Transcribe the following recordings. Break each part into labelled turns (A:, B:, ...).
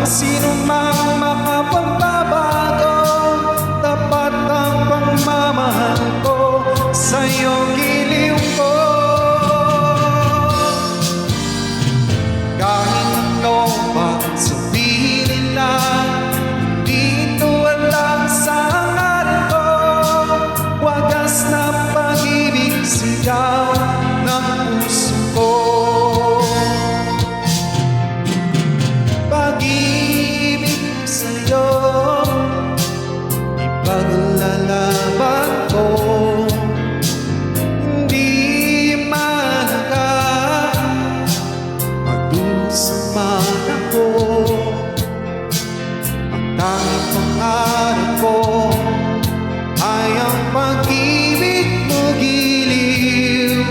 A: Sino mang makapagbabago, tapat ang pagmamahal ko sa'yo, giliw ko. Kahit ano pa sabihin nila, hindi ito walang sa hangarin ko. Wagas na pag-ibig, sigaw ng puso ko. Paglalaban ko, hindi mahalaga magdusaman ako. Ang tanging pangarap ko ay ang pag-ibig mo, giliw.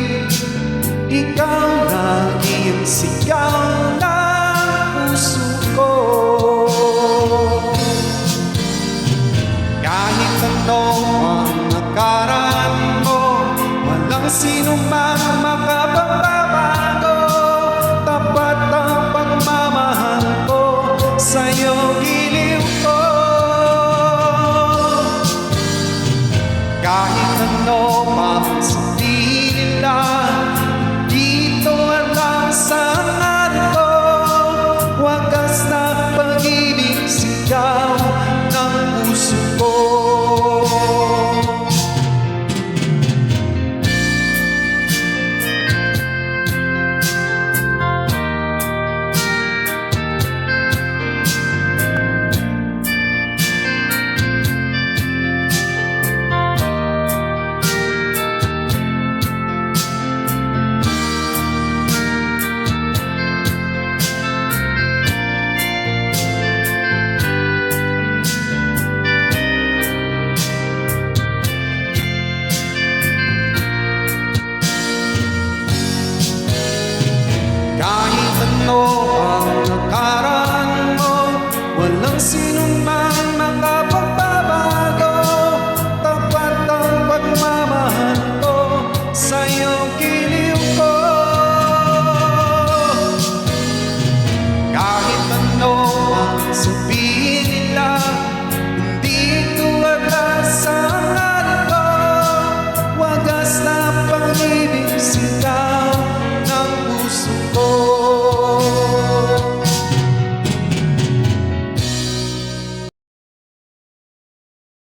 A: Ikaw na iyong sigaw na